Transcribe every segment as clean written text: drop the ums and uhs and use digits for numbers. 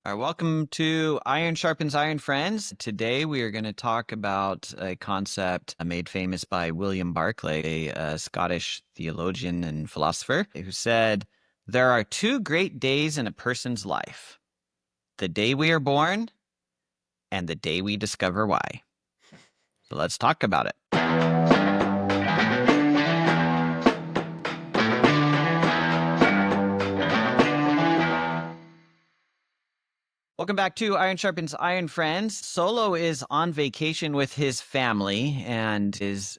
All right, welcome to Iron Sharpens Iron, friends. Today we are going to talk about a concept made famous by William Barclay, a Scottish theologian and philosopher, who said, "There are two great days in a person's life: the day we are born and the day we discover why." So let's talk about it. Welcome back to Iron Sharpens Iron, friends. Solo is on vacation with his family and is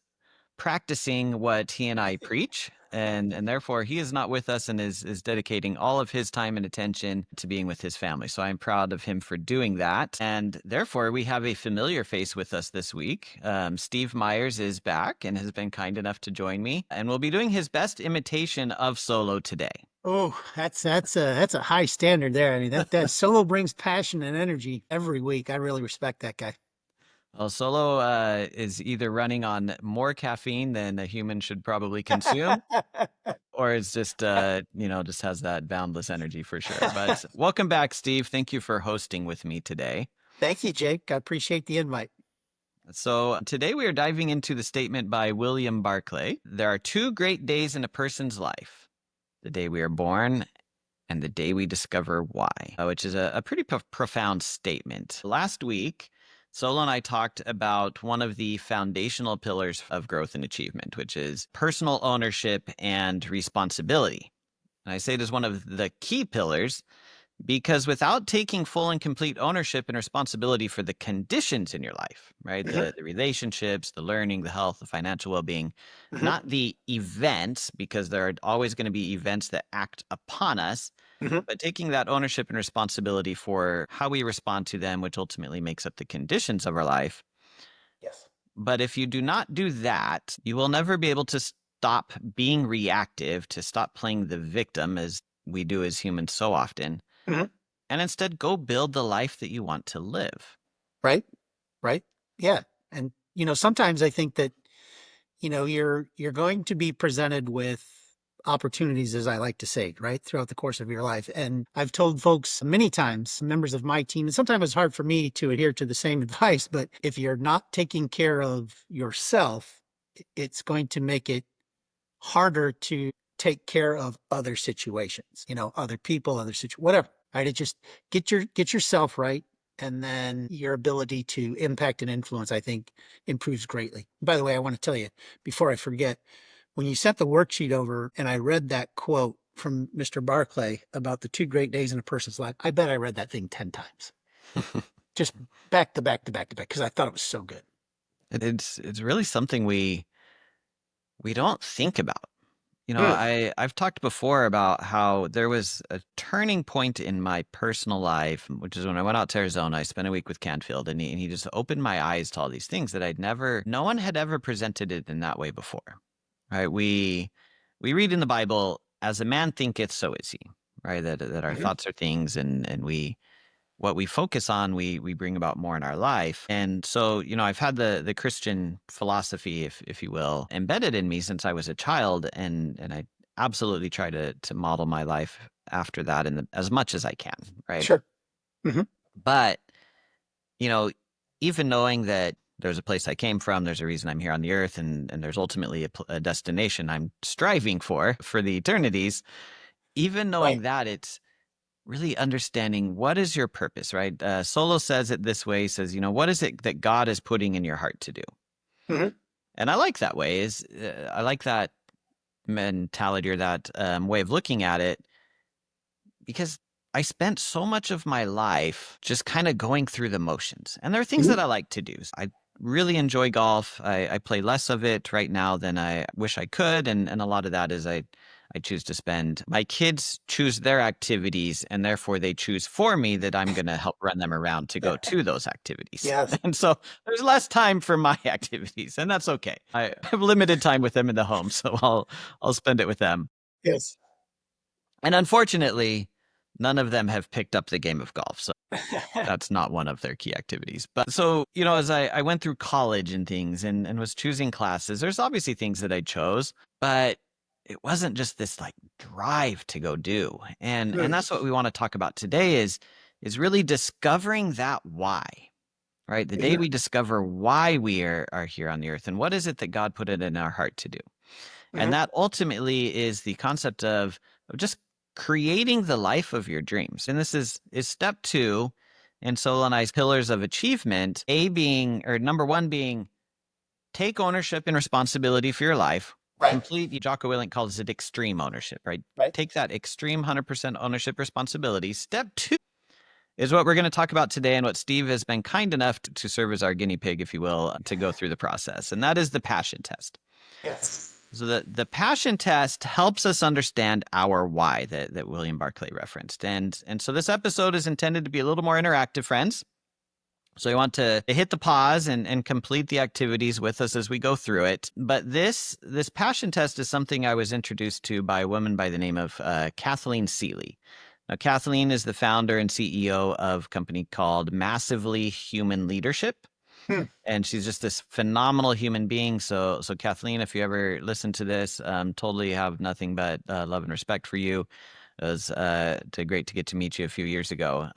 practicing what he and I preach. And therefore, he is not with us and is dedicating all of his time and attention to being with his family. So I'm proud of him for doing that. And therefore, we have a familiar face with us this week. Steve Myers is back and has been kind enough to join me and will be doing his best imitation of Solo today. Oh, that's a high standard there. I mean, that Solo brings passion and energy every week. I really respect that guy. Well, Solo is either running on more caffeine than a human should probably consume, or it's just, just has that boundless energy for sure. But welcome back, Steve. Thank you for hosting with me today. Thank you, Jake. I appreciate the invite. So today we are diving into the statement by William Barclay. There are two great days in a person's life: the day we are born and the day we discover why, which is a pretty profound statement. Last week, Solo and I talked about one of the foundational pillars of growth and achievement, which is personal ownership and responsibility. And I say it is one of the key pillars because without taking full and complete ownership and responsibility for the conditions in your life, right? Mhm, The relationships, the learning, the health, the financial well-being, mhm, not the events, because there are always going to be events that act upon us, mhm. but taking that ownership and responsibility for how we respond to them, which ultimately makes up the conditions of our life. Yes. But if you do not do that, you will never be able to stop being reactive, to stop playing the victim as we do as humans so often, Mhm. and instead go build the life that you want to live. Right? Right? Yeah. And sometimes I think that you're going to be presented with opportunities, as I like to say, right, throughout the course of your life. And I've told folks many times, members of my team, and sometimes it's hard for me to adhere to the same advice, but if you're not taking care of yourself, it's going to make it harder to take care of other situations, other people, other situations, whatever. Right. It just get yourself right. And then your ability to impact and influence, I think, improves greatly. By the way, I want to tell you before I forget, when you sent the worksheet over and I read that quote from Mr. Barclay about the two great days in a person's life, I bet I read that thing 10 times, just back to back to back to back, because I thought it was so good. It's really something we don't think about. Mm, I've talked before about how there was a turning point in my personal life, which is when I went out to Arizona. I spent a week with Canfield, and he just opened my eyes to all these things that no one had ever presented it in that way before. Right? We read in the Bible, "As a man thinketh, so is he." Right? That our mhm, thoughts are things, and what we focus on, we bring about more in our life. And so, I've had the Christian philosophy, if you will, embedded in me since I was a child, and I absolutely try to model my life after that as much as I can, right? sure. Hmm. But, you know, even knowing that there's a place I came from, there's a reason I'm here on the earth, and there's ultimately a destination I'm striving for the eternities, even knowing Right. that, it's really understanding what is your purpose, right? Solo says it this way. He says, what is it that God is putting in your heart to do? Hmm. And I like that way. I like that mentality or that way of looking at it, because I spent so much of my life just kind of going through the motions. And there are things Hmm. that I like to do. I really enjoy golf. I play less of it right now than I wish I could. And a lot of that is I choose to spend. My kids choose their activities, and therefore they choose for me that I'm going to help run them around to go to those activities. Yes. And so there's less time for my activities, and that's okay. I have limited time with them in the home, so I'll spend it with them. Yes. And unfortunately, none of them have picked up the game of golf. So that's not one of their key activities. But so, as I went through college and things and was choosing classes, there's obviously things that I chose, but it wasn't just this like drive to go do. And Mm, that's what we want to talk about today is is really discovering that why, right? The day Mhm. we discover why we are here on the earth and what is it that God put it in our heart to do. And Mhm. that ultimately is the concept of just creating the life of your dreams. And this is step two in Solonai's pillars of achievement. A being, or number one being, take ownership and responsibility for your life. Right. Complete, Jocko Willink calls it extreme ownership, right? Right. Take that extreme 100% ownership responsibility. Step two is what we're going to talk about today and what Steve has been kind enough to serve as our guinea pig, if you will, to go through the process. And that is the passion test. Yes. So the passion test helps us understand our why that William Barclay referenced. And so this episode is intended to be a little more interactive, friends. So you want to hit the pause and complete the activities with us as we go through it. But this passion test is something I was introduced to by a woman by the name of Kathleen Seeley. Now, Kathleen is the founder and CEO of a company called Massively Human Leadership. Hmm. And she's just this phenomenal human being. So Kathleen, if you ever listen to this, totally have nothing but love and respect for you. It was great to get to meet you a few years ago.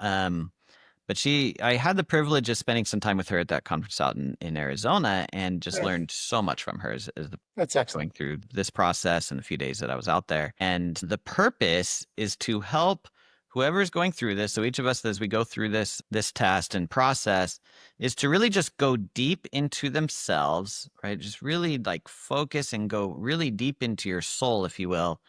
But I had the privilege of spending some time with her at that conference out in Arizona and just Yes. learned so much from her as That's excellent. going through this process in the few days that I was out there. And the purpose is to help whoever's going through this. So each of us, as we go through this test and process, is to really just go deep into themselves, right? Just really like focus and go really deep into your soul, if you will,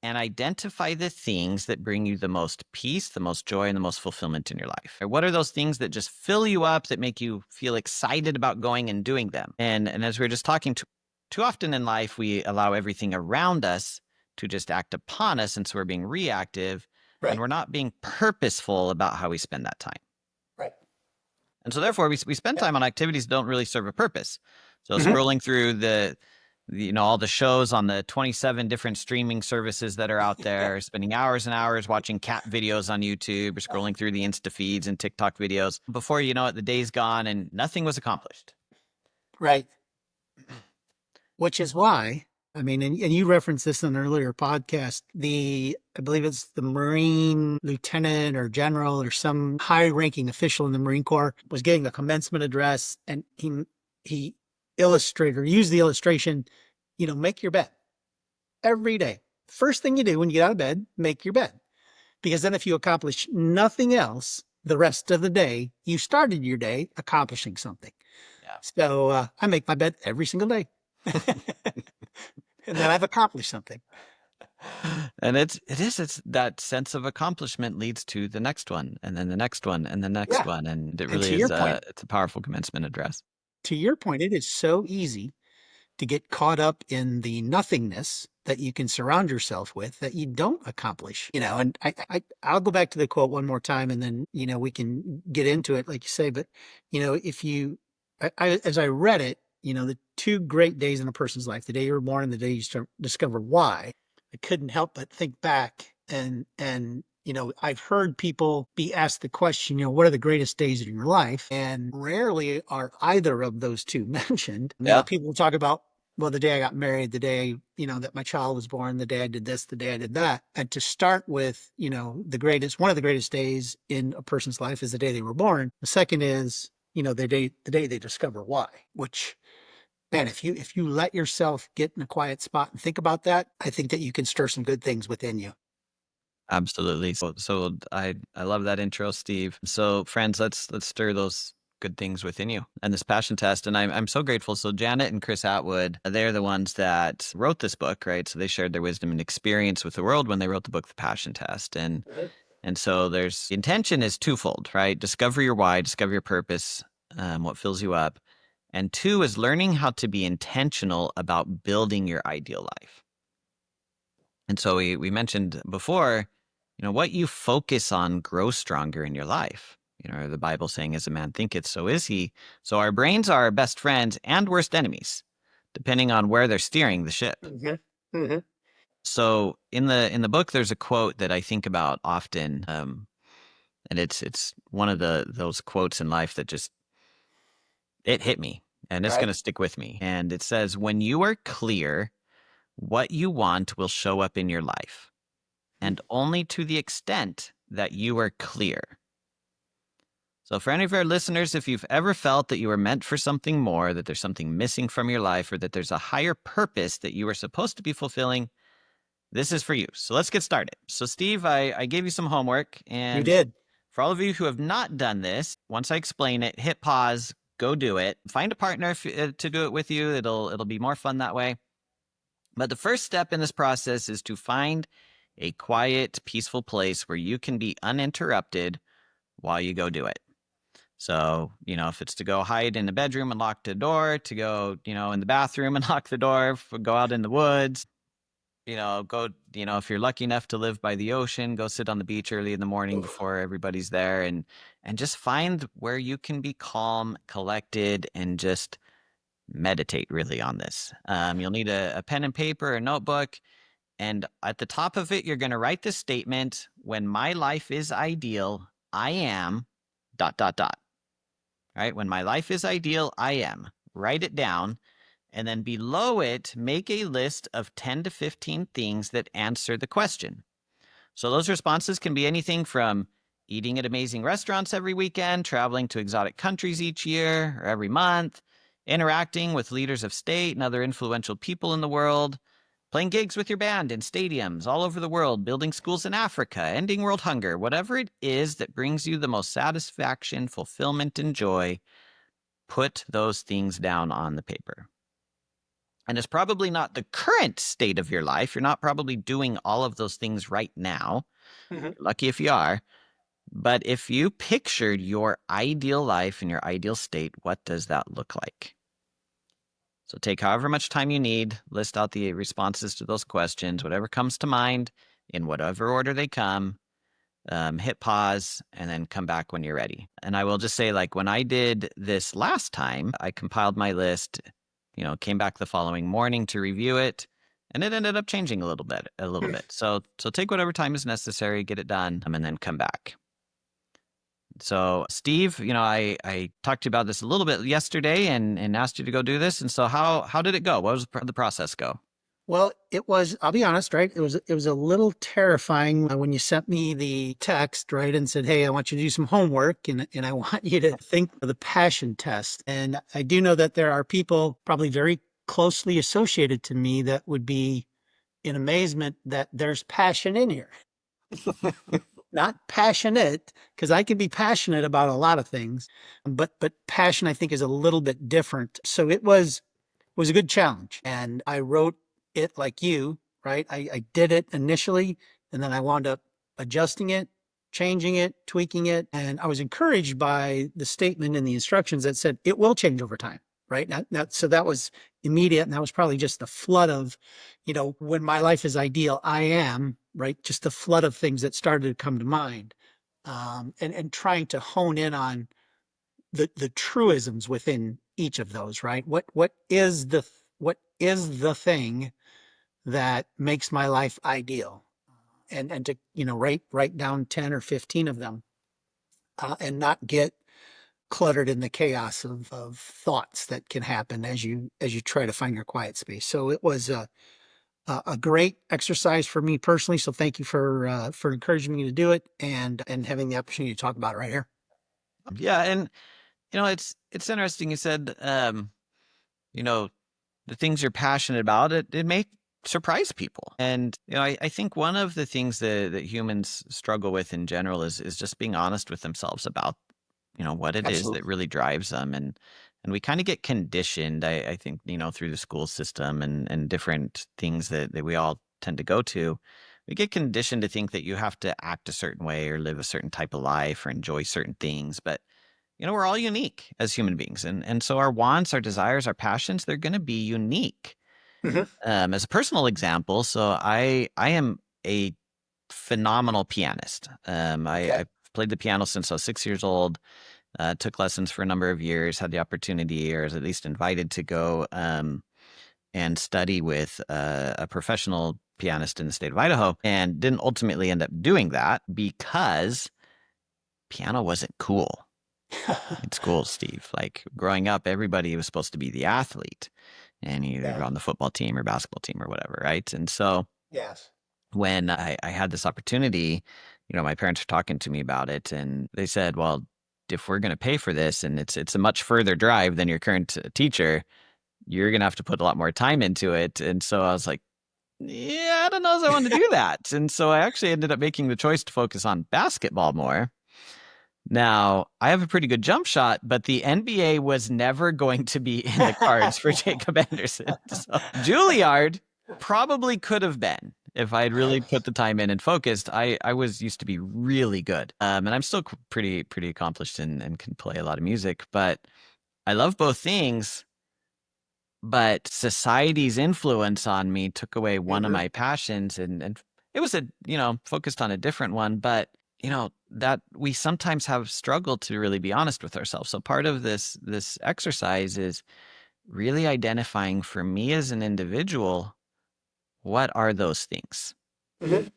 and identify the things that bring you the most peace, the most joy, and the most fulfillment in your life. What are those things that just fill you up, that make you feel excited about going and doing them? And as we were just talking, too often in life, we allow everything around us to just act upon us. And so we're being reactive and Right. we're not being purposeful about how we spend that time. Right. And so therefore we spend Yep. time on activities that don't really serve a purpose. So Mhm. scrolling through all the shows on the 27 different streaming services that are out there, spending hours and hours watching cat videos on YouTube or scrolling through the Insta feeds and TikTok videos. Before you know it, the day's gone and nothing was accomplished. Right. Which is why, I mean, and you referenced this in an earlier podcast, I believe it's the Marine lieutenant or general or some high ranking official in the Marine Corps was giving a commencement address, and he illustrated or used the illustration, make your bed every day. First thing you do when you get out of bed, make your bed. Because then if you accomplish nothing else the rest of the day, you started your day accomplishing something. Yeah. So I make my bed every single day. And then I've accomplished something. And it's that sense of accomplishment leads to the next one and then the next one and the next Yeah. one. And it And really to is your point, it's a powerful commencement address. it is so easy to get caught up in the nothingness that you can surround yourself with that you don't accomplish. And I'll go back to the quote one more time and then, we can get into it, like you say. But, if you, as I read it, the two great days in a person's life, the day you were born and the day you start discover why, I couldn't help but think back and I've heard people be asked the question, what are the greatest days in your life? And rarely are either of those two mentioned. Yeah. People will talk about, well, the day I got married, the day, that my child was born, the day I did this, the day I did that. And to start with, one of the greatest days in a person's life is the day they were born. The second is, the day they discover why, which, man, if you let yourself get in a quiet spot and think about that, I think that you can stir some good things within you. Absolutely. So I love that intro, Steve. So friends, let's stir those good things within you and this passion test. And I'm so grateful. So Janet and Chris Atwood, they're the ones that wrote this book, right? So they shared their wisdom and experience with the world when they wrote the book, The Passion Test. And so there's intention is twofold, right? Discover your why, discover your purpose, what fills you up. And two is learning how to be intentional about building your ideal life. And so we mentioned before, what you focus on grows stronger in your life. The Bible saying, as a man thinketh, so is he. So our brains are our best friends and worst enemies, depending on where they're steering the ship. Mm-hmm. Mm-hmm. So in the book, there's a quote that I think about often, and it's one of those quotes in life that just it hit me, and it's going Right. to stick with me. And it says, "When you are clear, what you want will show up in your life, and only to the extent that you are clear. So, for any of our listeners, if you've ever felt that you were meant for something more, that there's something missing from your life, or that there's a higher purpose that you were supposed to be fulfilling, this is for you. So, let's get started. So, Steve, I gave you some homework. You And did. for all of you who have not done this, once I explain it, hit pause, go do it. Find a partner to do it with you. It'll be more fun that way. But the first step in this process is to find a quiet, peaceful place where you can be uninterrupted while you go do it. So, if it's to go hide in the bedroom and lock the door, to go, in the bathroom and lock the door, go out in the woods, go, if you're lucky enough to live by the ocean, go sit on the beach early in the morning before everybody's there, and just find where you can be calm, collected, and just meditate really on this. You'll need a pen and paper, a notebook, and at the top of it, you're going to write this statement: when my life is ideal, I am dot, dot, dot. Right? When my life is ideal, I am. Write it down. And then below it, make a list of 10 to 15 things that answer the question. So those responses can be anything from eating at amazing restaurants every weekend, traveling to exotic countries each year or every month, interacting with leaders of state and other influential people in the world, playing gigs with your band in stadiums all over the world, building schools in Africa, ending world hunger, whatever it is that brings you the most satisfaction, fulfillment, and joy, put those things down on the paper. And it's probably not the current state of your life. You're not probably doing all of those things right now. Mhm. Lucky if you are. But if you pictured your ideal life and your ideal state, what does that look like? So take however much time you need, list out the responses to those questions, whatever comes to mind, in whatever order they come, hit pause, and then come back when you're ready. And I will just say, like, when I did this last time, I compiled my list, came back the following morning to review it, and it ended up changing a little bit. So take whatever time is necessary, get it done, and then come back. So, Steve, I talked to you about this a little bit yesterday and asked you to go do this. And so how did it go? What was the process go? Well, it was, I'll be honest, right? It was a little terrifying when you sent me the text, right, and said, "Hey, I want you to do some homework and I want you to think of the passion test." And I do know that there are people probably very closely associated to me that would be in amazement that there's passion in here. Not passionate, because I can be passionate about a lot of things, but passion I think is a little bit different. So it was a good challenge. And I wrote it like you, right? I did it initially, and then I wound up adjusting it, changing it, tweaking it. And I was encouraged by the statement in the instructions that said it will change over time, right? So that was immediate. And that was probably just the flood of, when my life is ideal, I am, right? Just the flood of things that started to come to mind. And trying to hone in on the truisms within each of those, right? What is the thing that makes my life ideal? And to write down 10 or 15 of them, and not get cluttered in the chaos of thoughts that can happen as you try to find your quiet space. So it was a great exercise for me personally. So thank you for encouraging me to do it and having the opportunity to talk about it right here. Yeah, and it's interesting. You said, you know, the things you're passionate about, it may surprise people. And I think one of the things that humans struggle with in general is just being honest with themselves about what it is that Absolutely. really drives them. And we kind of get conditioned, I think, through the school system and different things that we all tend to go to. We get conditioned to think that you have to act a certain way or live a certain type of life or enjoy certain things. But we're all unique as human beings. And so our wants, our desires, our passions, they're going to be unique. Mhm. As a personal example, so I am a phenomenal pianist. Okay. I've played the piano since I was 6 years old. Took lessons for a number of years. Had the opportunity, or was at least invited, to go and study with a professional pianist in the state of Idaho, and didn't ultimately end up doing that because piano wasn't cool in school, Steve. Like growing up, everybody was supposed to be the athlete and either Yeah. on the football team or basketball team or whatever, right? And so Yes. when I had this opportunity, my parents were talking to me about it, and they said, well, if we're going to pay for this and it's a much further drive than your current teacher, you're going to have to put a lot more time into it. And so I was like, yeah, I don't know if I want to do that. And so I actually ended up making the choice to focus on basketball more. Now, I have a pretty good jump shot, but the NBA was never going to be in the cards for Jacob Anderson. So Juilliard probably could have been if I had really put the time in and focused. I was used to be really good, and I'm still pretty accomplished and can play a lot of music. But I love both things. But society's influence on me took away one of Mhm. my passions, and it was focused on a different one, but that we sometimes have struggled to really be honest with ourselves. So part of this exercise is really identifying for me as an individual, what are those things? Mhm.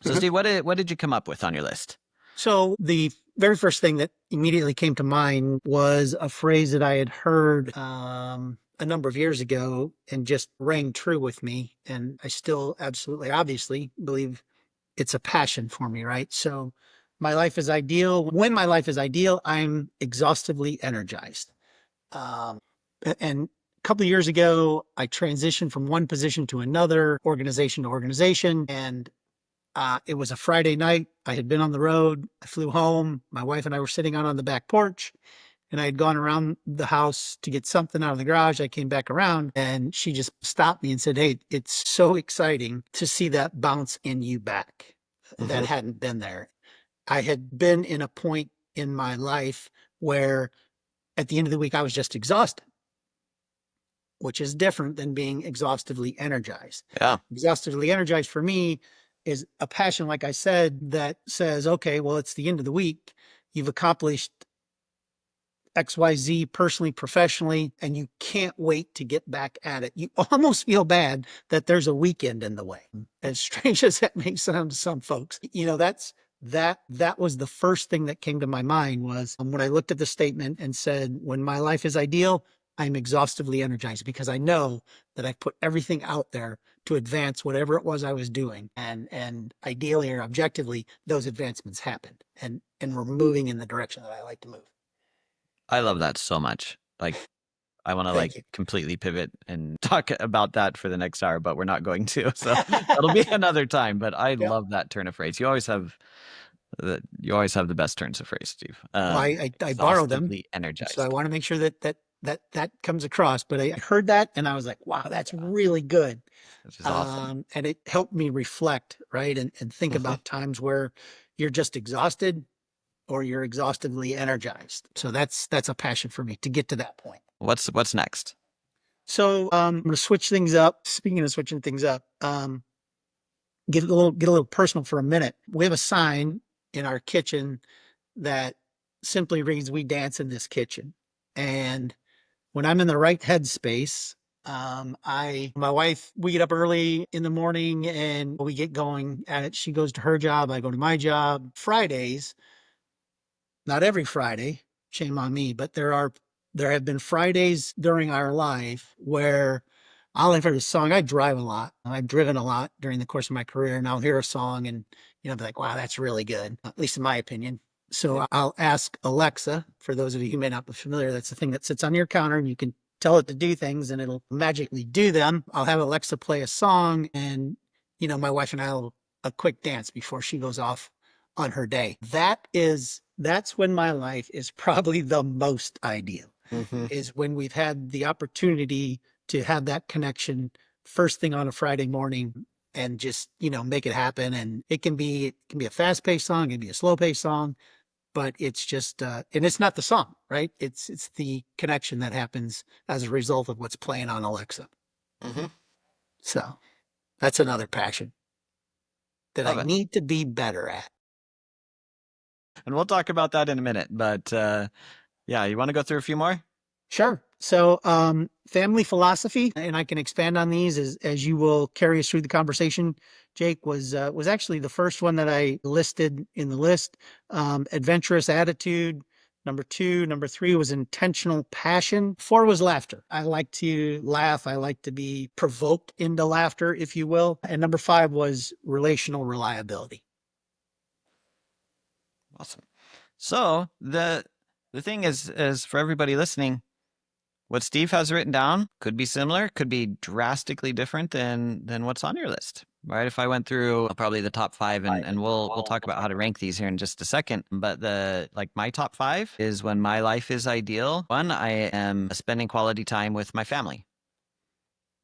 So Steve, what did you come up with on your list? So the very first thing that immediately came to mind was a phrase that I had heard a number of years ago and just rang true with me. And I still absolutely, obviously believe it's a passion for me, right? So my life is ideal. When my life is ideal, I'm exhaustively energized. Um, and a couple of years ago, I transitioned from one position to another, organization to organization. And it was a Friday night. I had been on the road. I flew home. My wife and I were sitting out on the back porch, and I had gone around the house to get something out of the garage. I came back around, and she just stopped me and said, "Hey, it's so exciting to see that bounce in you back that Mm-hmm. hadn't been there." I had been in a point in my life where at the end of the week, I was just exhausted, which is different than being exhaustively energized. Yeah. Exhaustively energized for me is a passion, like I said, that says, okay, well, it's the end of the week. You've accomplished XYZ personally, professionally, and you can't wait to get back at it. You almost feel bad that there's a weekend in the way. As strange as that may sound to some folks, that was the first thing that came to my mind was when I looked at the statement and said, when my life is ideal, I'm exhaustively energized because I know that I've put everything out there to advance whatever it was I was doing. And ideally or objectively, those advancements happened. And we're moving in the direction that I like to move. I love that so much. Like I want to Thank you. completely pivot and talk about that for the next hour, but we're not going to. So that'll be another time. But I Yep. love that turn of phrase. You always have the best turns of phrase, Steve. Well, I borrow them, Exhaustively and so I energized, want to make sure that comes across. But I heard that, and I was like, "Wow, that's really good," which is awesome. and it helped me reflect, right, and think Mhm. about times where you're just exhausted or you're exhaustively energized. So that's a passion for me to get to that point. What's next? So I'm going to switch things up. Speaking of switching things up, get a little personal for a minute. We have a sign in our kitchen that simply reads, "We dance in this kitchen." And when I'm in the right headspace, my wife, we get up early in the morning and we get going at it. She goes to her job. I go to my job. Fridays, not every Friday, shame on me, but there have been Fridays during our life where I'll have heard a song. I drive a lot. I've driven a lot during the course of my career, and I'll hear a song and be like, "Wow, that's really good," at least in my opinion. So I'll ask Alexa. For those of you who may not be familiar, that's the thing that sits on your counter, and you can tell it to do things, and it'll magically do them. I'll have Alexa play a song, and my wife and I'll a quick dance before she goes off on her day. That's when my life is probably the most ideal, Hmm. is when we've had the opportunity to have that connection first thing on a Friday morning and just, make it happen. And it can be a fast paced song, it can be a slow paced song, but it's just, and it's not the song, right? It's the connection that happens as a result of what's playing on Alexa. Hmm. So that's another passion that I Love it. need to be better at. And we'll talk about that in a minute. But yeah, you want to go through a few more? Sure. So, family philosophy, and I can expand on these as you will carry us through the conversation. Jake was actually the first one that I listed in the list. Adventurous attitude. Number two, number three was intentional passion. Four was laughter. I like to laugh. I like to be provoked into laughter, if you will. And number five was relational reliability. Awesome. So The thing is for everybody listening, what Steve has written down could be similar, could be drastically different than what's on your list. Right? If I went through probably the top five, and we'll talk about how to rank these here in just a second. But the like my top five is when my life is ideal. One, I am spending quality time with my family.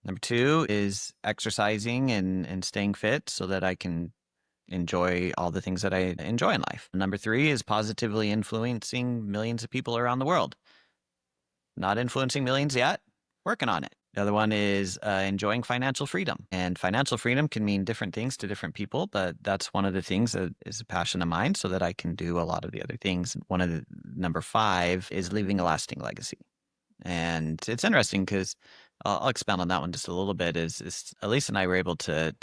Number two is exercising and staying fit so that I can enjoy all the things that I enjoy in life. Number three is positively influencing millions of people around the world. Not influencing millions yet, working on it. The other one is enjoying financial freedom. And financial freedom can mean different things to different people, but that's one of the things that is a passion of mine so that I can do a lot of the other things. One of the number five is leaving a lasting legacy. And it's interesting because I'll expound on that one just a little bit. Is Elise and I were able to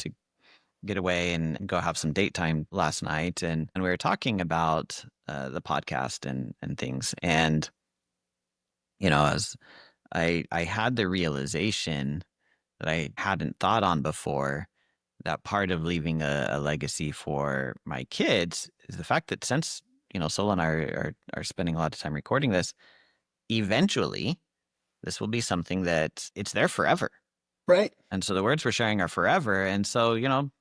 get away and go have some date time last night, and we were talking about the podcast and things. And as I had the realization that I hadn't thought on before, that part of leaving a legacy for my kids is the fact that since Sola and I are spending a lot of time recording this, eventually this will be something that it's there forever. Right. And so the words we're sharing are forever. And so,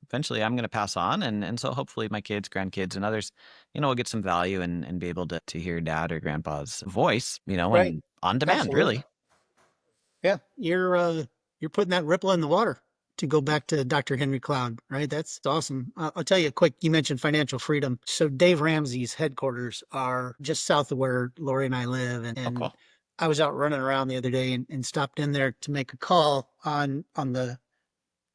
eventually I'm going to pass on. And so hopefully my kids, grandkids, and others, will get some value and be able to hear dad or grandpa's voice, Right. and on demand, Absolutely. really. Yeah. You're putting that ripple in the water, to go back to Dr. Henry Cloud, right? That's awesome. I'll tell you quick, you mentioned financial freedom. So Dave Ramsey's headquarters are just south of where Lori and I live. Oh, And cool. I was out running around the other day and stopped in there to make a call on the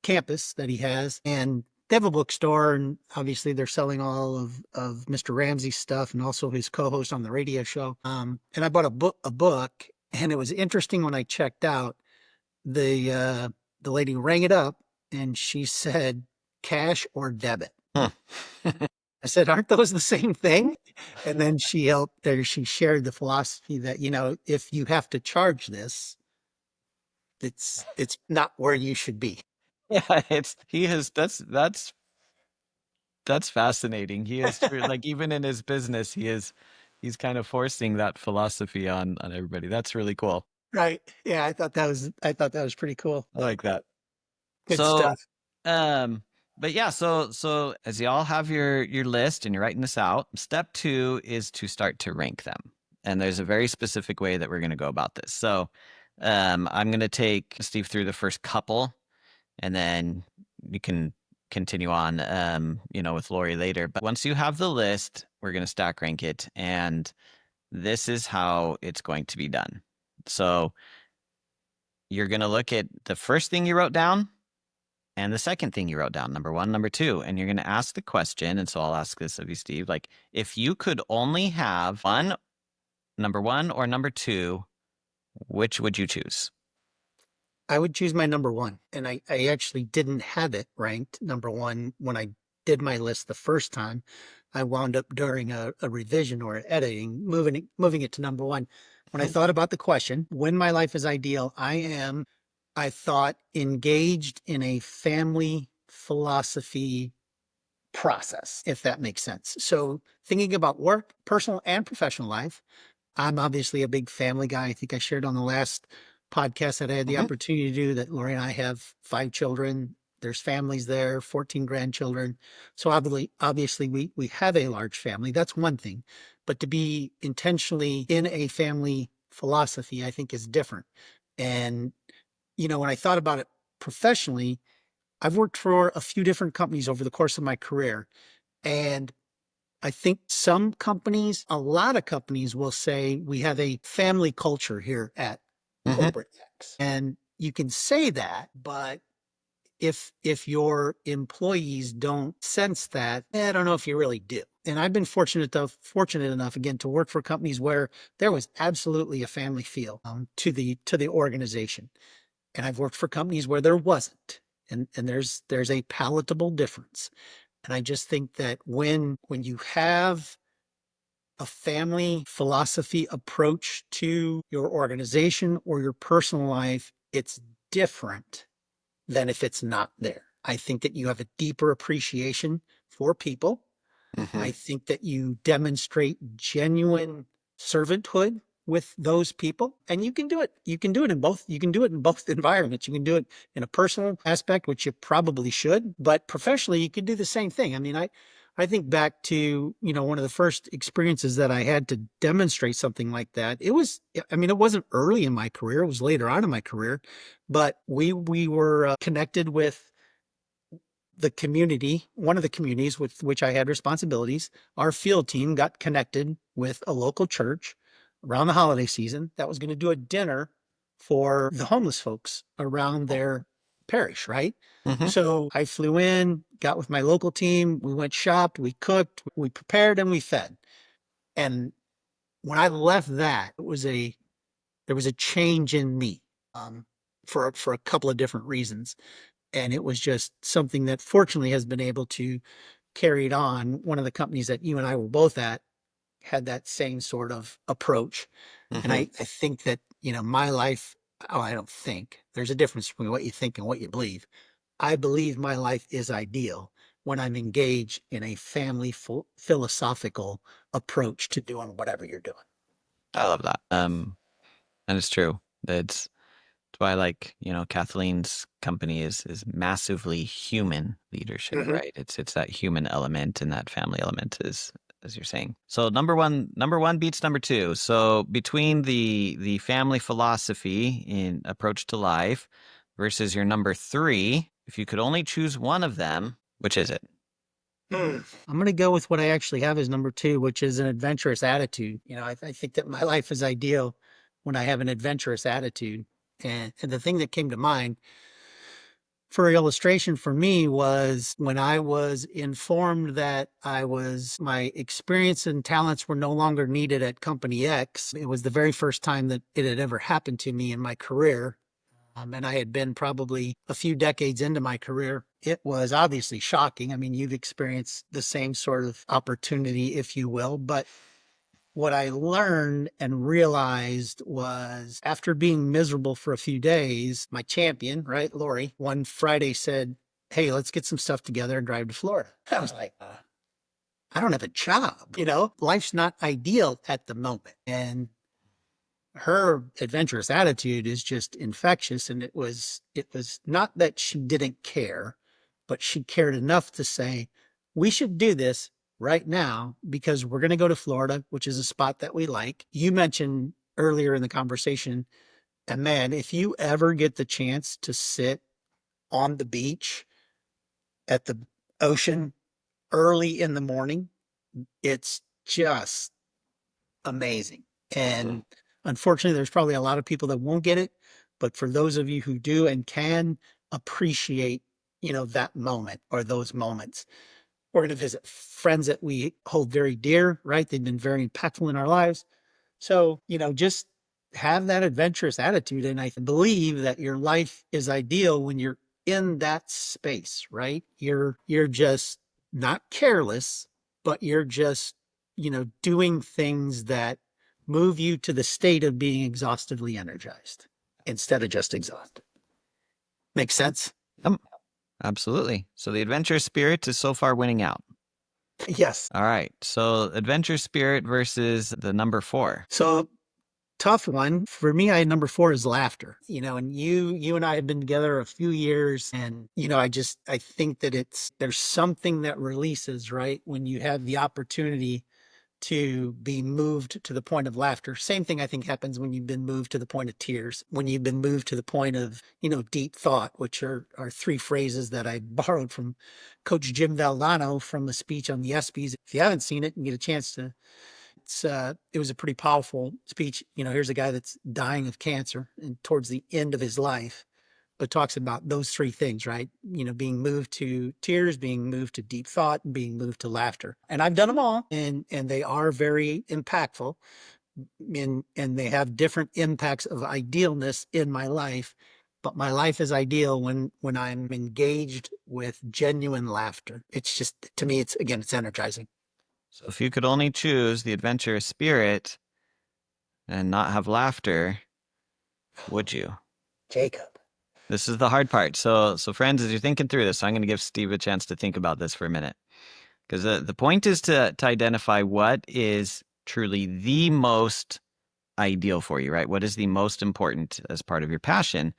campus that he has. And they have a bookstore, and obviously they're selling all of Mr. Ramsey's stuff and also his co-host on the radio show. And I bought a book, and it was interesting when I checked out. The lady rang it up and she said, cash or debit. Hmm. I said, aren't those the same thing? And then she shared the philosophy that, if you have to charge this, it's not where you should be. Yeah, that's fascinating. He is like, even in his business, he's kind of forcing that philosophy on everybody. That's really cool. Right. Yeah, I thought that was pretty cool. I like that. Good So, stuff. um, but yeah, so as you all have your list and you're writing this out, step two is to start to rank them. And there's a very specific way that we're going to go about this. So, I'm going to take Steve through the first couple, and then you can continue on, with Lori later. But once you have the list, we're going to stack rank it, and this is how it's going to be done. So you're going to look at the first thing you wrote down and the second thing you wrote down, number one, number two, and you're going to ask the question. And so I'll ask this of you, Steve, like, if you could only have number one or number two, which would you choose? I would choose my number one. And I actually didn't have it ranked number one when I did my list the first time. I wound up during a revision or editing, moving it to number one. When I thought about the question, when my life is ideal, I thought, engaged in a family philosophy process, if that makes sense. So thinking about work, personal and professional life, I'm obviously a big family guy. I think I shared on the last podcast that I had the Mm-hmm. opportunity to do that. Lori and I have 5 children. There's families there, 14 grandchildren. So obviously we have a large family. That's one thing. But to be intentionally in a family philosophy, I think is different. And, when I thought about it professionally, I've worked for a few different companies over the course of my career. And I think some companies, a lot of companies will say we have a family culture here at Mm-hmm. corporate X. And you can say that, but if your employees don't sense that, I don't know if you really do. And I've been fortunate enough again to work for companies where there was absolutely a family feel to the organization. And I've worked for companies where there wasn't. And there's a palatable difference. And I just think that when you have a family philosophy approach to your organization or your personal life, it's different than if it's not there. I think that you have a deeper appreciation for people. Mm-hmm. I think that you demonstrate genuine servanthood with those people. And you can do it. You can do it in both. You can do it in both environments. You can do it in a personal aspect, which you probably should, but professionally, you can do the same thing. I mean, I think back to, one of the first experiences that I had to demonstrate something like that. It wasn't early in my career. It was later on in my career, but we were connected with the community, one of the communities with which I had responsibilities. Our field team got connected with a local church around the holiday season that was going to do a dinner for the homeless folks around their parish, right? Mm-hmm. So I flew in, got with my local team, we went shopped, we cooked, we prepared, and we fed. And when I left that, there was a change in me, for a couple of different reasons. And it was just something that fortunately has been able to carry it on. One of the companies that you and I were both at had that same sort of approach. And Mm-hmm. I think that, my life, oh, I don't think there's a difference between what you think and what you believe. I believe my life is ideal when I'm engaged in a family philosophical approach to doing whatever you're doing. I love that. And it's true. It's why I like, Kathleen's company is massively human leadership, Mm-hmm. right? It's that human element and that family element is as you're saying. So number one beats number two. So between the family philosophy in approach to life versus your number three, if you could only choose one of them, which is it? I'm going to go with what I actually have as number two, which is an adventurous attitude. I think that my life is ideal when I have an adventurous attitude. And the thing that came to mind for illustration for me was when I was informed that my experience and talents were no longer needed at company X. It was the very first time that it had ever happened to me in my career. And I had been probably a few decades into my career. It was obviously shocking. I mean, you've experienced the same sort of opportunity, if you will. But what I learned and realized was after being miserable for a few days, my champion, right, Lori, one Friday said, "Hey, let's get some stuff together and drive to Florida." I was like, I don't have a job. Life's not ideal at the moment. And her adventurous attitude is just infectious. And it was not that she didn't care, but she cared enough to say, we should do this right now because we're going to go to Florida, which is a spot that we like. You mentioned earlier in the conversation, and man, if you ever get the chance to sit on the beach at the ocean early in the morning, it's just amazing. Mhm. And unfortunately, there's probably a lot of people that won't get it. But for those of you who do and can appreciate, that moment or those moments, we're going to visit friends that we hold very dear, right? They've been very impactful in our lives. So, just have that adventurous attitude. And I believe that your life is ideal when you're in that space, right? You're just not careless, but you're just, doing things that move you to the state of being exhaustively energized instead of just exhausted. Make sense? Yep, absolutely. So the adventure spirit is so far winning out. Yes. All right. So adventure spirit versus the number four. So tough one for me. I number four is laughter. And you and I have been together a few years, and I think that there's something that releases right when you have the opportunity to be moved to the point of laughter. Same thing I think happens when you've been moved to the point of tears, when you've been moved to the point of, deep thought, which are three phrases that I borrowed from Coach Jim Valdano from a speech on the ESPYs. If you haven't seen it and get a chance to, it was a pretty powerful speech. Here's a guy that's dying of cancer and towards the end of his life, but talks about those three things, right? Being moved to tears, being moved to deep thought, and being moved to laughter. And I've done them all, and they are very impactful, and they have different impacts of idealness in my life. But my life is ideal when I'm engaged with genuine laughter. It's just, to me, it's energizing. So if you could only choose the adventurous spirit and not have laughter, would you? Jacob. This is the hard part. So friends, as you're thinking through this, I'm going to give Steve a chance to think about this for a minute. Because the point is to identify what is truly the most ideal for you, right? What is the most important as part of your passion?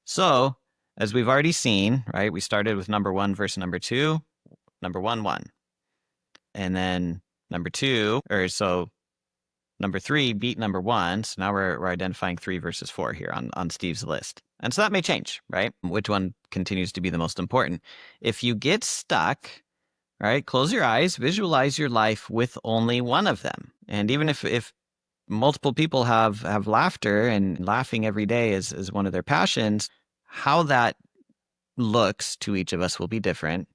So, as we've already seen, right, we started with number one versus number two, number one, one. And then number two, or so number three beat number one. So now we're identifying three versus four here on Steve's list. And so that may change, right? Which one continues to be the most important? If you get stuck, right, close your eyes, visualize your life with only one of them. And even if multiple people have laughter and laughing every day is one of their passions, how that looks to each of us will be different.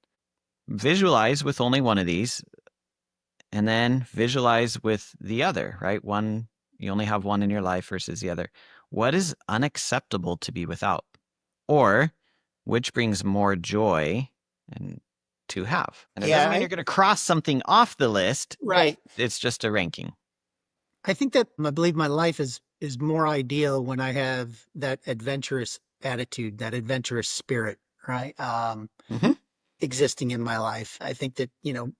Visualize with only one of these, and then visualize with the other, right? One, you only have one in your life versus the other. What is unacceptable to be without? Or which brings more joy and to have? And it Yeah, doesn't mean you're going to cross something off the list. right. It's just a ranking. I think that I believe my life is more ideal when I have that adventurous attitude, that adventurous spirit, right? Mm-hmm. Existing in my life. I think that,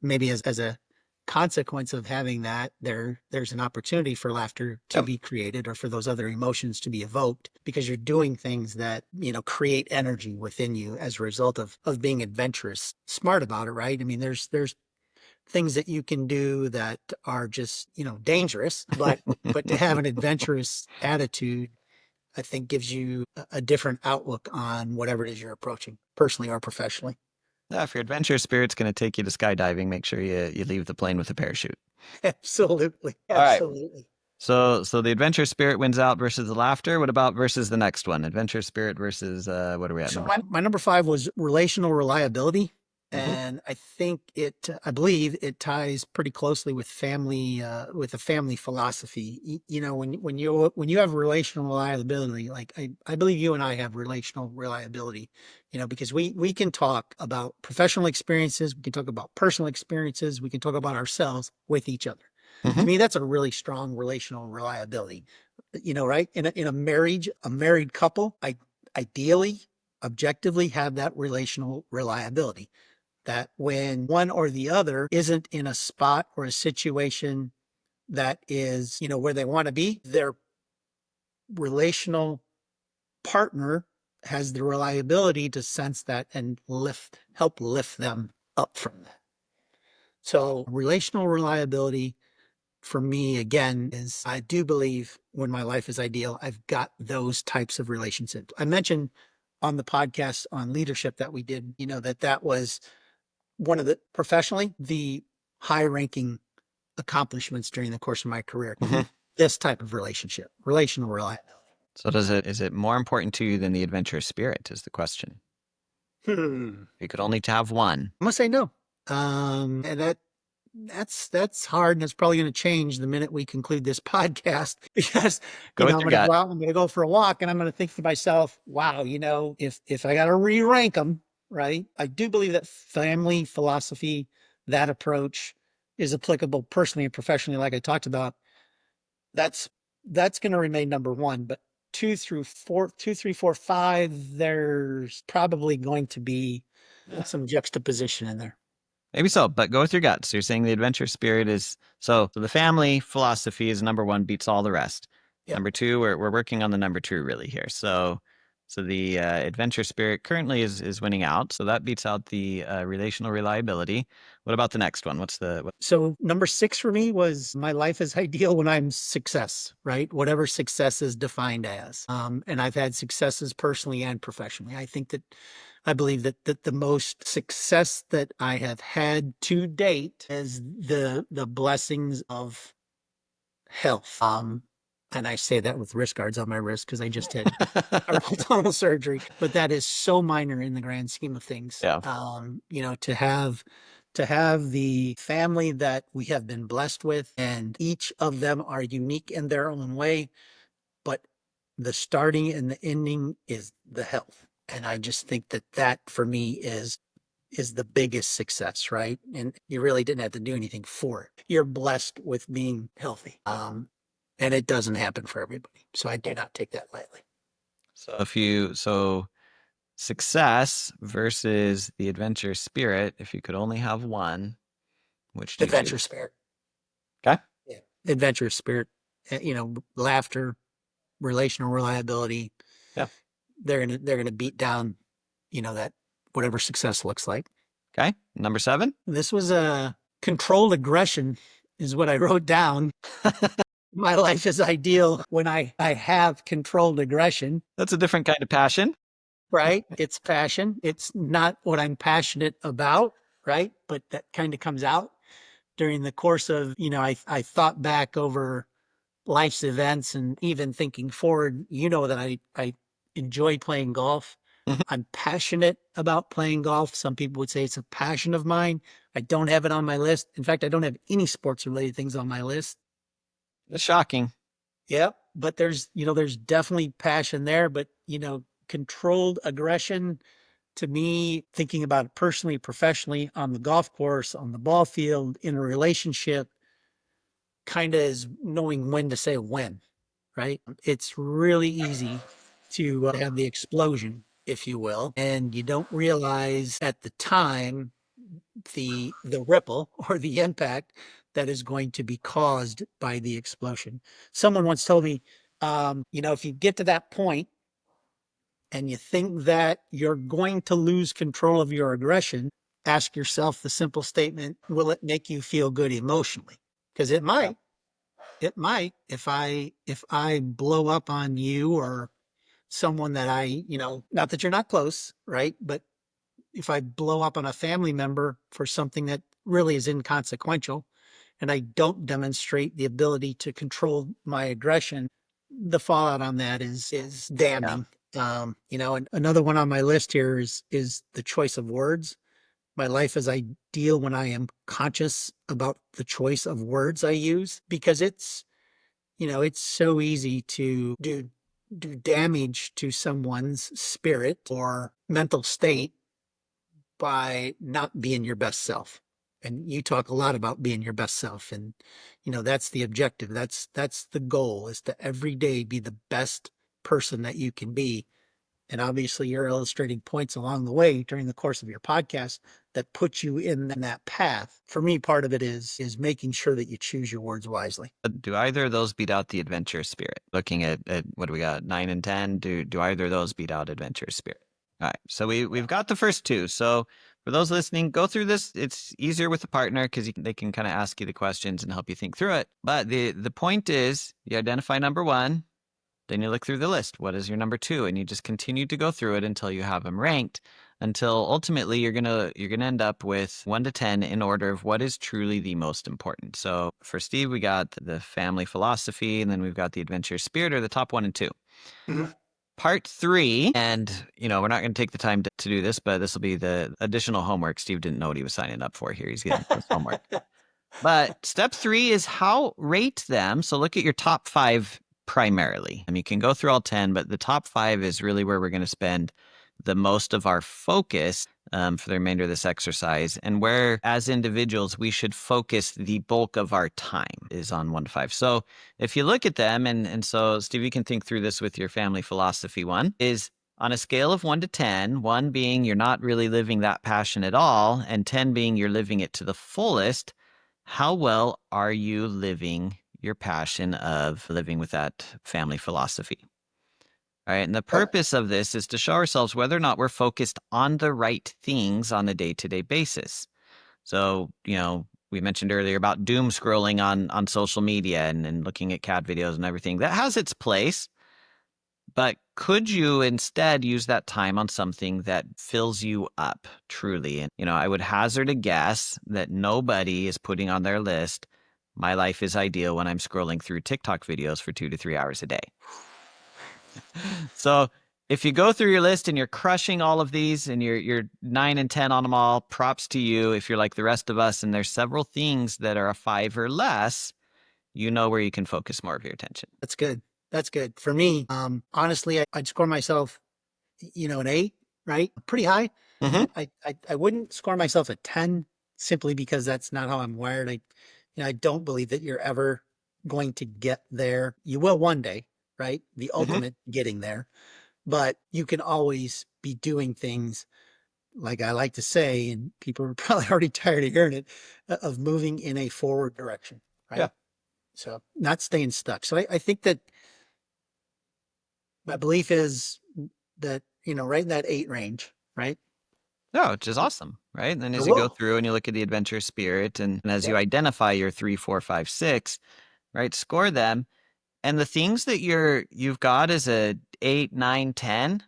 maybe as a consequence of having that, there's an opportunity for laughter to Yep. be created or for those other emotions to be evoked because you're doing things that, create energy within you as a result of being adventurous, smart about it, right? I mean, there's things that you can do that are just, dangerous, but to have an adventurous attitude, I think gives you a different outlook on whatever it is you're approaching, personally or professionally. Yeah, if your adventure spirit's going to take you to skydiving, make sure you leave the plane with a parachute. Absolutely. All right. Absolutely. So the adventure spirit wins out versus the laughter. What about versus the next one? Adventure spirit versus what are we at? So Number my number five was relational reliability. mm-hmm. And I believe it ties pretty closely with with a family philosophy. When you have relational reliability, like I believe you and I have relational reliability, because we can talk about professional experiences, we can talk about personal experiences, we can talk about ourselves with each other. Mm-hmm. To me, that's a really strong relational reliability. Right? In a married couple, ideally, objectively have that relational reliability. That when one or the other isn't in a spot or a situation that is, where they want to be, their relational partner has the reliability to sense that and help lift them up from that. So relational reliability for me, again, is I do believe when my life is ideal, I've got those types of relationships. I mentioned on the podcast on leadership that we did, that was one of the high ranking accomplishments during the course of my career. Mm-hmm. This type of relationship, relational reliability. So is it more important to you than the adventure spirit is the question. Hmm. If you could only have one. I'm gonna say no. And that's hard, and it's probably going to change the minute we conclude this podcast because Go with I'm your going to gut. go out, I'm going to go for a walk, and I'm going to think to myself, wow, if I got to re-rank them, right? I do believe that family philosophy, that approach, is applicable personally and professionally, like I talked about. That's that's going to remain number one, but two, three, four, five, there's probably going to be some juxtaposition in there. Maybe so, but go with your gut. So you're saying the adventure spirit is so the family philosophy is number one, beats all the rest. Yeah. Number two, we're working on the number two really here. So the adventure spirit currently is winning out. So that beats out the relational reliability. What about the next one? What's the what? So number six for me was my life is ideal when I'm success, right? Whatever success is defined as. And I've had successes personally and professionally. I believe that the most success that I have had to date is the blessings of health. And I say that with wrist guards on my wrist because I just had carpal tunnel surgery, but that is so minor in the grand scheme of things. Yeah. To have the family that we have been blessed with, and each of them are unique in their own way, but the starting and the ending is the health. And I just think that for me is the biggest success, right? And you really didn't have to do anything for it. You're blessed with being healthy. And it doesn't happen for everybody. So I do not take that lightly. So success versus the adventure spirit, if you could only have one, which do you Adventure choose? spirit. Okay. Yeah. adventurous spirit, laughter, relational reliability. Yeah. They're gonna beat down, that whatever success looks like. Okay. Number 7. This was a controlled aggression is what I wrote down. My life is ideal when I have controlled aggression, That's a different kind of passion. right? It's passion. It's not what I'm passionate about, right? But that kind of comes out during the course of, I thought back over life's events and even thinking forward, that I enjoy playing golf. Mhm. I'm passionate about playing golf. Some people would say it's a passion of mine. I don't have it on my list. In fact, I don't have any sports related things on my list. That's shocking. Yep. But there's definitely passion there, but controlled aggression to me, thinking about it personally, professionally, on the golf course, on the ball field, in a relationship, kind of is knowing when to say when, right? It's really easy to have the explosion, if you will, and you don't realize at the time the ripple or the impact that is going to be caused by the explosion. Someone once told me, if you get to that point and you think that you're going to lose control of your aggression, ask yourself the simple statement, will it make you feel good emotionally? Because it Yeah. might. It might if I blow up on you or someone that not that you're not close, right? But if I blow up on a family member for something that really is inconsequential and I don't demonstrate the ability to control my aggression, the fallout on that is Yeah. damning. And another one on my list here is the choice of words. My life is ideal when I am conscious about the choice of words I use because it's so easy to do damage to someone's spirit or mental state by not being your best self. And you talk a lot about being your best self. And, that's the objective. That's the goal is to every day be the best person that you can be. And obviously you're illustrating points along the way during the course of your podcast that put you in that path. For me, part of it is making sure that you choose your words wisely. Do either of those beat out the adventure spirit? Looking at what do we got, 9 and 10? Do either of those beat out adventure spirit? All right. So we've got the first two. So for those listening, go through this. It's easier with a partner because they can kind of ask you the questions and help you think through it. But the point is, you identify number 1, then you look through the list. What is your number 2? And you just continue to go through it until you have them ranked, until ultimately you're gonna end up with 1 to 10 in order of what is truly the most important. So for Steve, we got the family philosophy, and then we've got the adventure spirit, or the top 1 and 2. Mhm. Part 3, and we're not going to take the time to do this, but this will be the additional homework. Steve didn't know what he was signing up for here. He's getting this homework. But step 3 is how rate them. So look at your top 5 primarily. You can go through all 10, but the top 5 is really where we're going to spend the most of our focus for the remainder of this exercise. And where, as individuals, we should focus the bulk of our time is on 1 to 5. So if you look at them, and so Steve, you can think through this with your family philosophy one, is on a scale of 1 to 10, 1 being you're not really living that passion at all, and 10 being you're living it to the fullest. How well are you living your passion of living with that family philosophy? All right. And the purpose of this is to show ourselves whether or not we're focused on the right things on a day to day basis. So, we mentioned earlier about doom scrolling on social media and looking at cat videos and everything. That has its place. But could you instead use that time on something that fills you up truly? And, I would hazard a guess that nobody is putting on their list, my life is ideal when I'm scrolling through TikTok videos for 2 to 3 hours a day. So if you go through your list and you're crushing all of these and you're 9 and 10 on them all, props to you. If you're like the rest of us and there's several things that are a 5 or less, you know where you can focus more of your attention. That's good. That's good. For me, honestly, I'd score myself, an 8, right? Pretty high. Mm-hmm. I wouldn't score myself a 10 simply because that's not how I'm wired. I don't believe that you're ever going to get there. You will one day, right? The Mm-hmm. ultimate getting there, but you can always be doing things like I like to say, and people are probably already tired of hearing it, of moving in a forward direction, Yeah. right? So not staying stuck. So I think that my belief is that, right in that 8 range, right? No, which is awesome, right? And then I as you go will. through and you look at the adventure spirit, and as you Yep. identify your 3, 4, 5, 6, right? Score them. And the things that you've got as a 8, 9, 10,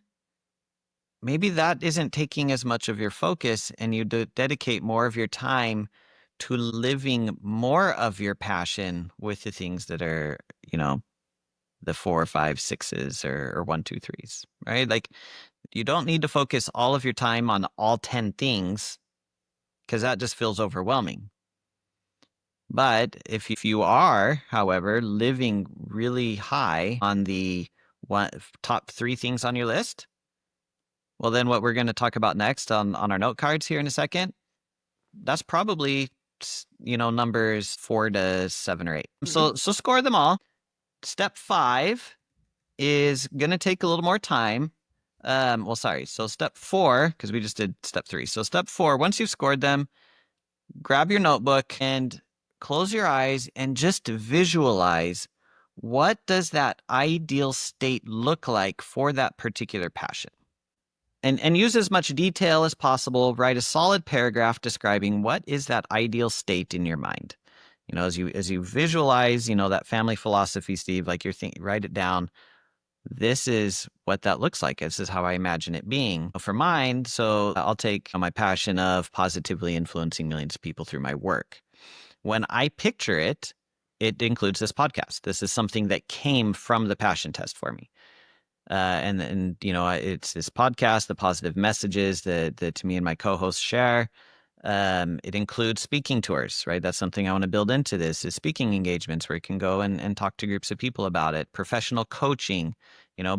maybe that isn't taking as much of your focus, and you dedicate more of your time to living more of your passion with the things that are, you know, the 4, 5, 6s, or 1, 2, 3s, right? Like, you don't need to focus all of your time on all 10 things because that just feels overwhelming. But if you are, however, living really high on the top 3 things on your list, well, then what we're going to talk about next on our note cards here in a second, that's probably, numbers 4 to 7 or 8. Hmm. So score them all. Step 5 is going to take a little more time. Well, sorry. So step 4, because we just did step 3. So step 4, once you've scored them, grab your notebook and close your eyes and just visualize, what does that ideal state look like for that particular passion? And use as much detail as possible. Write a solid paragraph describing what is that ideal state in your mind. As you visualize, that family philosophy, Steve, like you're thinking, write it down. This is what that looks like. This is how I imagine it being. For mine, so I'll take my passion of positively influencing millions of people through my work. When I picture it, it includes this podcast. This is something that came from the passion test for me. And it's this podcast, the positive messages that to me and my co-hosts share. It includes speaking tours, right? That's something I want to build into this, is speaking engagements where you can go and talk to groups of people about it. Professional coaching,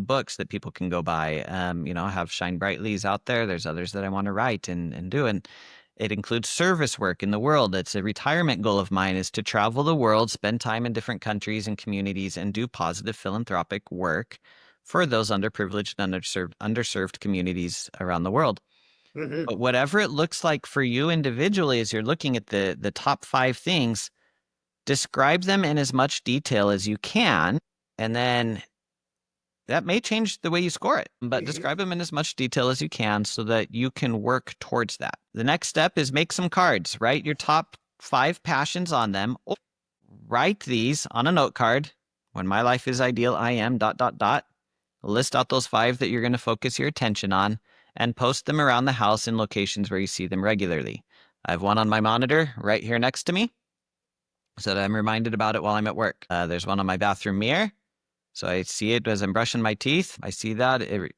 books that people can go buy. I have Shine Brightly's out there. There's others that I want to write and do. And it includes service work in the world. It's a retirement goal of mine, is to travel the world, spend time in different countries and communities, and do positive philanthropic work for those underprivileged and underserved communities around the world. Hmm. But whatever it looks like for you individually, as you're looking at the top 5 things, describe them in as much detail as you can. And then that may change the way you score it, but describe them in as much detail as you can so that you can work towards that. The next step is make some cards. Write your top 5 passions on them. Or write these on a note card. When my life is ideal, I am ... List out those 5 that you're going to focus your attention on and post them around the house in locations where you see them regularly. I have one on my monitor right here next to me so that I'm reminded about it while I'm at work. There's one on my bathroom mirror, so I see it as I'm brushing my teeth. I see that, and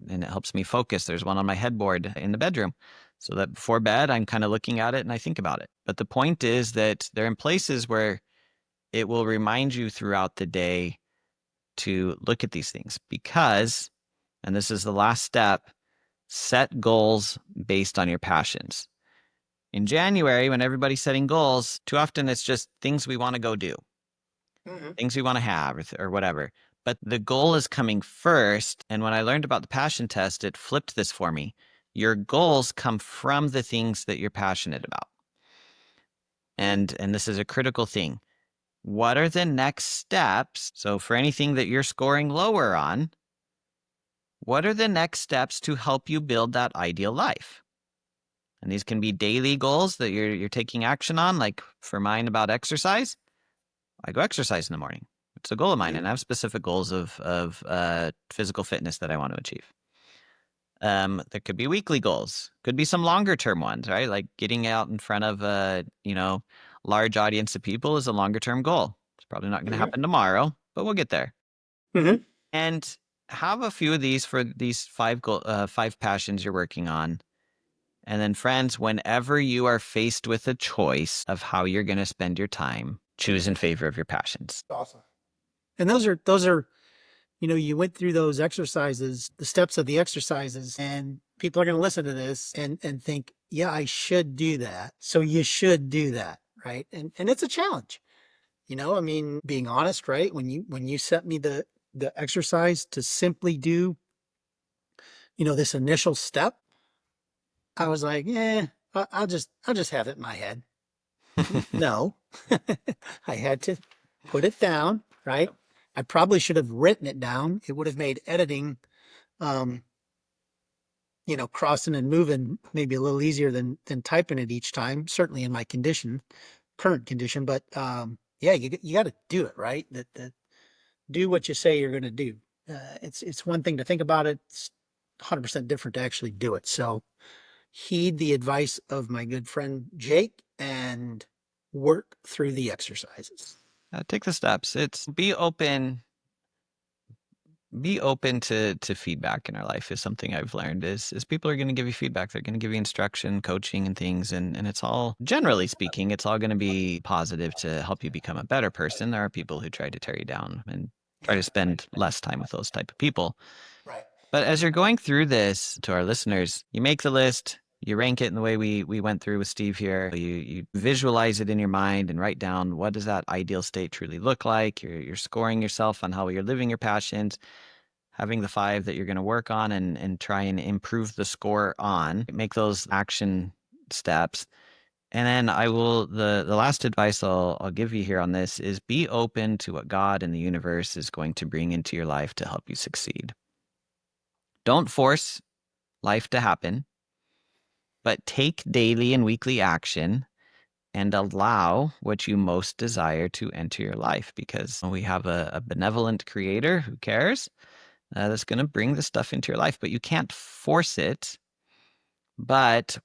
it helps me focus. There's one on my headboard in the bedroom, so that before bed, I'm kind of looking at it and I think about it. But the point is that they're in places where it will remind you throughout the day to look at these things because, and this is the last step, set goals based on your passions. In January, when everybody's setting goals, too often it's just things we want to go do, Hmm. things we want to have, or whatever. But the goal is coming first. And when I learned about the passion test, it flipped this for me. Your goals come from the things that you're passionate about. And this is a critical thing. What are the next steps? So for anything that you're scoring lower on, what are the next steps to help you build that ideal life? And these can be daily goals that you're taking action on. Like for mine, about exercise, I go exercise in the morning. It's a goal of mine, and I have specific goals of physical fitness that I want to achieve. There could be weekly goals, could be some longer term ones, right? Like getting out in front of a large audience of people is a longer term goal. It's probably not going to Hmm. happen tomorrow, but we'll get there. Hmm. And have a few of these for these 5 passions you're working on. And then, friends, whenever you are faced with a choice of how you're going to spend your time, choose in favor of your passions. Awesome. And those are, you went through those exercises, the steps of the exercises, and people are going to listen to this and think, yeah, I should do that. So you should do that, right? And it's a challenge. I mean, being honest, right? When you sent me the exercise to simply do, this initial step, I was like, yeah, I'll just have it in my head. No, I had to put it down, right? I probably should have written it down. It would have made editing, um, crossing and moving maybe a little easier than typing it each time, certainly in my current condition. But yeah, you got to do it, right? That do what you say you're going to do. It's one thing to think about it. It's 100% different to actually do it. So heed the advice of my good friend Jake and work through the exercises. Take the steps. It's be open to feedback in our life is something I've learned is people are going to give you feedback. They're going to give you instruction, coaching and things. And it's all, generally speaking, it's all going to be positive to help you become a better person. There are people who try to tear you down and try Yeah, to spend less time with those type of people. right. But as you're going through this to our listeners, you make the list, you rank it in the way we went through with Steve here. You visualize it in your mind and write down what does that ideal state truly look like. You're scoring yourself on how you're living your passions, having the 5 that you're going to work on and try and improve the score on. Make those action steps. And then the last advice I'll give you here on this is be open to what God and the universe is going to bring into your life to help you succeed. Don't force life to happen, but take daily and weekly action and allow what you most desire to enter your life because we have a benevolent creator who cares that's going to bring this stuff into your life, but you can't force it. But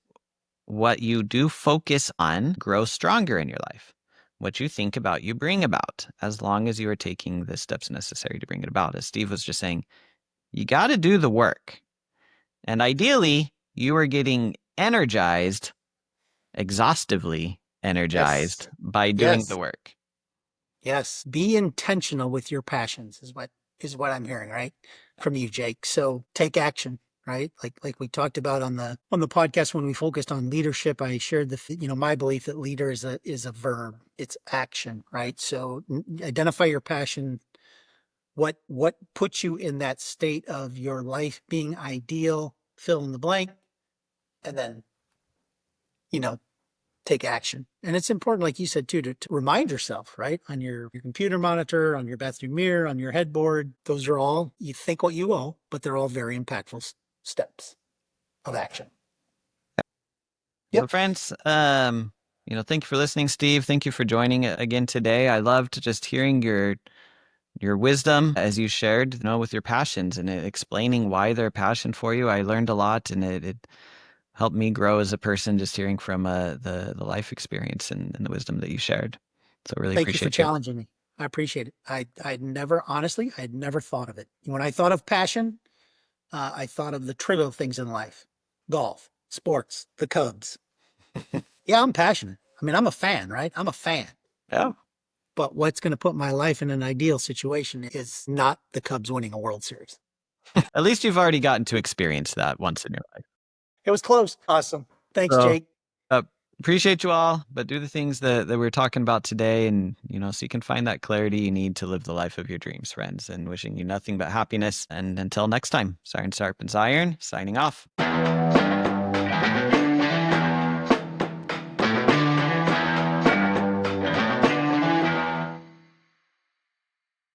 what you do focus on grows stronger in your life. What you think about, you bring about, as long as you are taking the steps necessary to bring it about. As Steve was just saying, you got to do the work. And ideally, you are getting energized, exhaustively Yes. energized by doing the Yes. work. Yes. Be intentional with your passions is what I'm hearing, right? From you, Jake. So take action, right? Like we talked about on the podcast when we focused on leadership, I shared my belief that leader is a verb. It's action, right? So identify your passion. What puts you in that state of your life being ideal, fill in the blank, and then, you know, take action. And it's important, like you said, too, to remind yourself, right? On your computer monitor, on your bathroom mirror, on your headboard. Those are all, you think what you will, but they're all very impactful steps of action. So, Yep. friends, thank you for listening, Steve. Thank you for joining again today. I loved just hearing your wisdom as you shared, with your passions and explaining why they're a passion for you. I learned a lot, and it helped me grow as a person just hearing from the life experience and the wisdom that you shared. So really Thank you for appreciate you. challenging me. I appreciate it. I'd never thought of it. When I thought of passion, I thought of the trivial things in life: golf, sports, the Cubs. Yeah, I'm passionate. I mean, I'm a fan, right? I'm a fan. Yeah. But what's going to put my life in an ideal situation is not the Cubs winning a World Series. At least you've already gotten to experience that once in your life. It was close. Awesome. Thanks, So Jake. uh, appreciate you all, but do the things that we're talking about today and, so you can find that clarity you need to live the life of your dreams, friends, and wishing you nothing but happiness. And until next time, Siren Sharpens Iron, signing off.